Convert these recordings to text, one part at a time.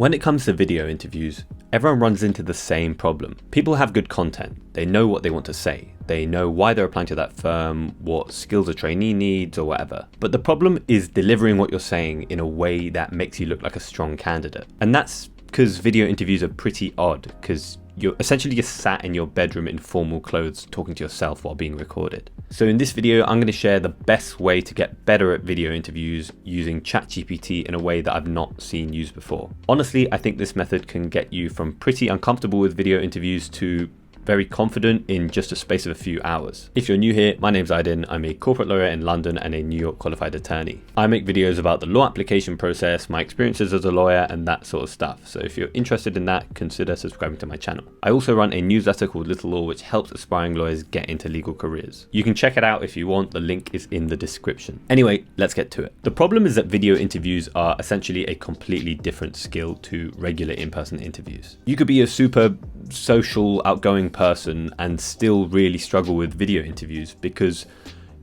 When it comes to video interviews, everyone runs into the same problem. People have good content. They know what they want to say. They know why they're applying to that firm, what skills a trainee needs or whatever. But the problem is delivering what you're saying in a way that makes you look like a strong candidate. And that's because video interviews are pretty odd, because you're essentially just sat in your bedroom in formal clothes talking to yourself while being recorded. So in this video, I'm going to share the best way to get better at video interviews using ChatGPT in a way that I've not seen used before. Honestly, I think this method can get you from pretty uncomfortable with video interviews to very confident in just a space of a few hours. If you're new here, my name's Aydin. I'm a corporate lawyer in London and a New York qualified attorney. I make videos about the law application process, my experiences as a lawyer, and that sort of stuff. So if you're interested in that, consider subscribing to my channel. I also run a newsletter called Little Law, which helps aspiring lawyers get into legal careers. You can check it out if you want. The link is in the description. Anyway, let's get to it. The problem is that video interviews are essentially a completely different skill to regular in-person interviews. You could be a super social, outgoing person and still really struggle with video interviews because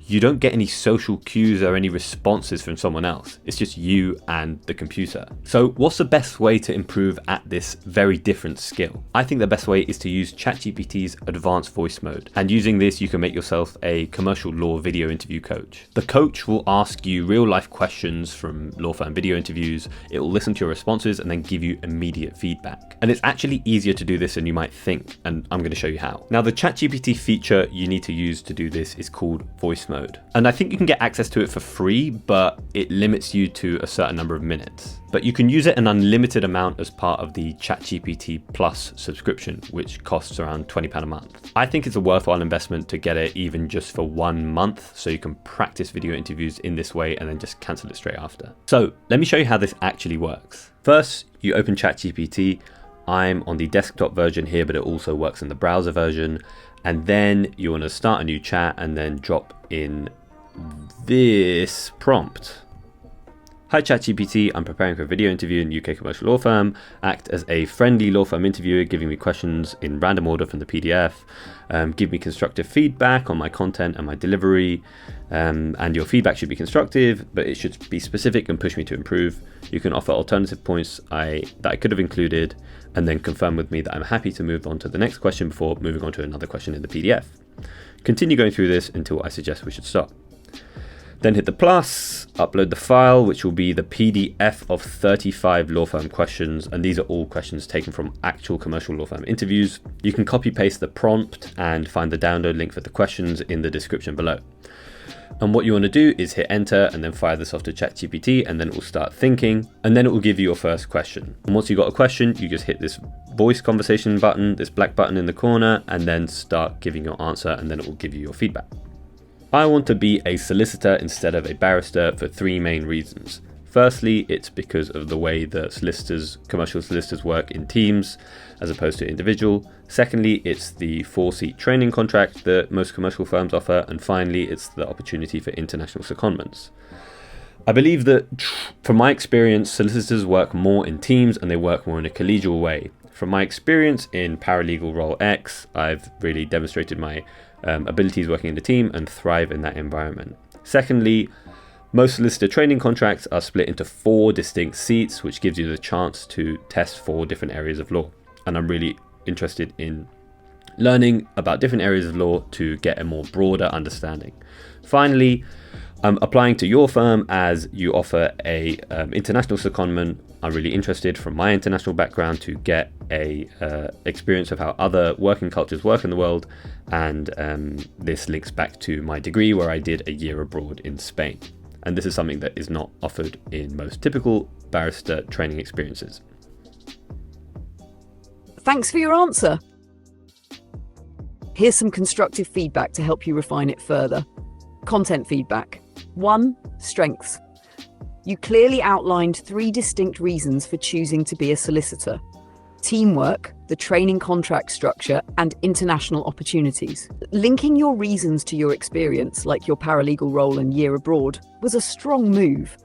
you don't get any social cues or any responses from someone else. It's just you and the computer. So what's the best way to improve at this very different skill? I think the best way is to use ChatGPT's advanced voice mode. And using this, you can make yourself a commercial law video interview coach. The coach will ask you real life questions from law firm video interviews. It will listen to your responses and then give you immediate feedback. And it's actually easier to do this than you might think. And I'm going to show you how. Now, the ChatGPT feature you need to use to do this is called voice mode. And I think you can get access to it for free, but it limits you to a certain number of minutes. But you can use it an unlimited amount as part of the ChatGPT Plus subscription, which costs around £20 a month. I think it's a worthwhile investment to get it even just for 1 month, so you can practice video interviews in this way and then just cancel it straight after. So let me show you how this actually works. First, you open ChatGPT. I'm on the desktop version here, but it also works in the browser version. And then you want to start a new chat and then drop in this prompt. Hi ChatGPT, I'm preparing for a video interview in UK commercial law firm. Act as a friendly law firm interviewer, giving me questions in random order from the PDF. Give me constructive feedback on my content and my delivery. And your feedback should be constructive, but it should be specific and push me to improve. You can offer alternative points that I could have included, and then confirm with me that I'm happy to move on to the next question before moving on to another question in the PDF. Continue going through this until I suggest we should stop. Then hit the plus, upload the file, which will be the PDF of 35 law firm questions. And these are all questions taken from actual commercial law firm interviews. You can copy paste the prompt and find the download link for the questions in the description below. And what you want to do is hit enter and then fire this off to ChatGPT, and then it will start thinking, and then it will give you your first question. And once you've got a question, you just hit this voice conversation button, this black button in the corner, and then start giving your answer, and then it will give you your feedback. I want to be a solicitor instead of a barrister for 3 main reasons. Firstly, it's because of the way that commercial solicitors work in teams as opposed to individual. Secondly, it's the 4-seat training contract that most commercial firms offer. And finally, it's the opportunity for international secondments. I believe that from my experience, solicitors work more in teams and they work more in a collegial way. From my experience in paralegal role X, I've really demonstrated my abilities working in a team and thrive in that environment. Secondly, most solicitor training contracts are split into 4 distinct seats, which gives you the chance to test 4 different areas of law. And I'm really interested in learning about different areas of law to get a more broader understanding. Finally, I'm applying to your firm as you offer a international secondment. I'm really interested from my international background to get a experience of how other working cultures work in the world. And this links back to my degree where I did a year abroad in Spain. And this is something that is not offered in most typical barrister training experiences. Thanks for your answer. Here's some constructive feedback to help you refine it further. Content feedback. 1. Strengths. You clearly outlined 3 distinct reasons for choosing to be a solicitor: teamwork, the training contract structure, and international opportunities. Linking your reasons to your experience, like your paralegal role and year abroad, was a strong move.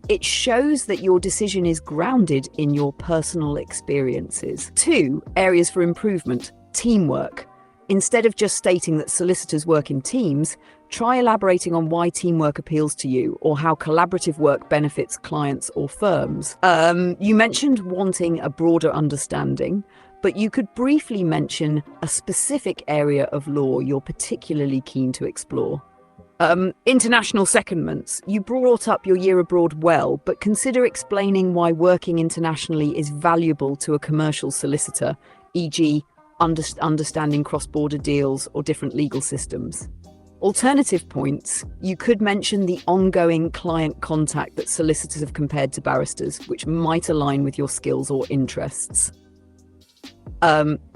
It shows that your decision is grounded in your personal experiences. 2. Areas for improvement. Teamwork. Instead of just stating that solicitors work in teams, Try elaborating on why teamwork appeals to you or how collaborative work benefits clients or firms. You mentioned wanting a broader understanding, but you could briefly mention a specific area of law you're particularly keen to explore. International secondments. You brought up your year abroad well, but consider explaining why working internationally is valuable to a commercial solicitor, e.g., understanding cross-border deals or different legal systems. Alternative points, you could mention the ongoing client contact that solicitors have compared to barristers, which might align with your skills or interests.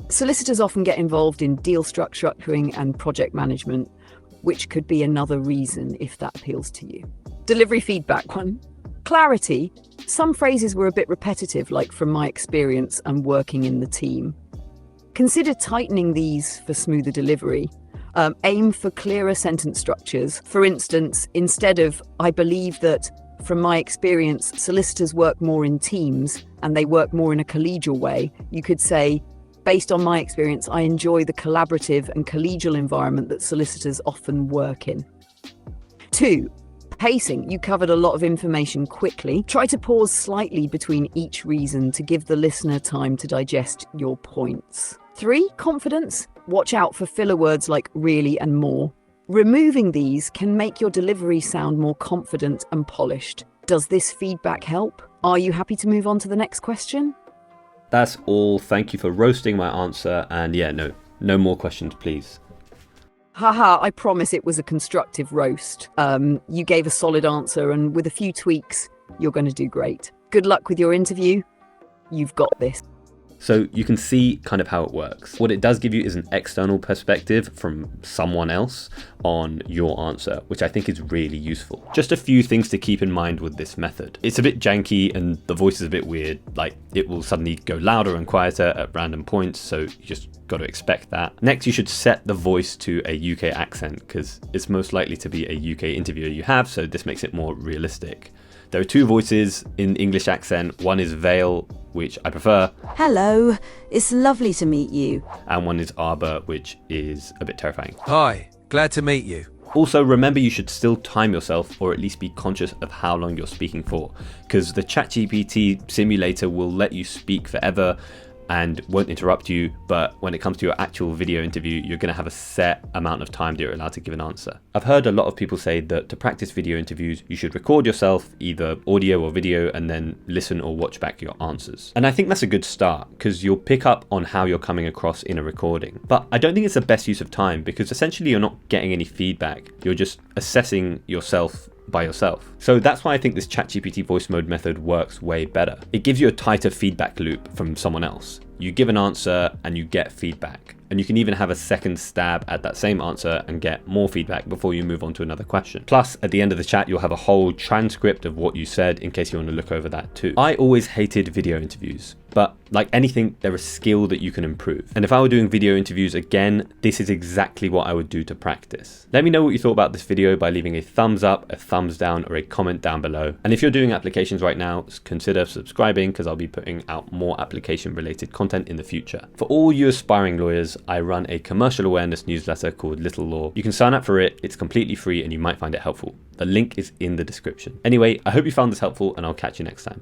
Solicitors often get involved in deal structuring and project management, which could be another reason if that appeals to you. Delivery feedback one. Clarity. Some phrases were a bit repetitive, like from my experience and working in the team. Consider tightening these for smoother delivery. Aim for clearer sentence structures. For instance, instead of, I believe that, from my experience, solicitors work more in teams and they work more in a collegial way, you could say, based on my experience, I enjoy the collaborative and collegial environment that solicitors often work in. 2. Pacing. You covered a lot of information quickly. Try to pause slightly between each reason to give the listener time to digest your points. 3. Confidence. Watch out for filler words like really and more. Removing these can make your delivery sound more confident and polished. Does this feedback help? Are you happy to move on to the next question? That's all. Thank you for roasting my answer. And yeah, no more questions, please. Haha, I promise it was a constructive roast. You gave a solid answer, and with a few tweaks, you're going to do great. Good luck with your interview. You've got this. So you can see kind of how it works. What it does give you is an external perspective from someone else on your answer, which I think is really useful. Just a few things to keep in mind with this method. It's a bit janky and the voice is a bit weird. Like it will suddenly go louder and quieter at random points. So you just got to expect that. Next, you should set the voice to a UK accent because it's most likely to be a UK interviewer you have. So this makes it more realistic. There are 2 voices in English accent. One is Vale, which I prefer. Hello, it's lovely to meet you. And one is Arbor, which is a bit terrifying. Hi, glad to meet you. Also, remember you should still time yourself or at least be conscious of how long you're speaking for, because the ChatGPT simulator will let you speak forever and won't interrupt you, but when it comes to your actual video interview, you're going to have a set amount of time that you're allowed to give an answer. I've heard a lot of people say that to practice video interviews, you should record yourself, either audio or video, and then listen or watch back your answers. And I think that's a good start, because you'll pick up on how you're coming across in a recording. But I don't think it's the best use of time, because essentially you're not getting any feedback. You're just assessing yourself by yourself. So that's why I think this ChatGPT voice mode method works way better. It gives you a tighter feedback loop from someone else. You give an answer and you get feedback. And you can even have a second stab at that same answer and get more feedback before you move on to another question. Plus, at the end of the chat, you'll have a whole transcript of what you said in case you want to look over that too. I always hated video interviews, but like anything, they're a skill that you can improve. And if I were doing video interviews again, this is exactly what I would do to practice. Let me know what you thought about this video by leaving a thumbs up, a thumbs down, or a comment down below. And if you're doing applications right now, consider subscribing because I'll be putting out more application related content in the future. For all you aspiring lawyers, I run a commercial awareness newsletter called Little Law. You can sign up for it, it's completely free and you might find it helpful. The link is in the description. Anyway, I hope you found this helpful and I'll catch you next time.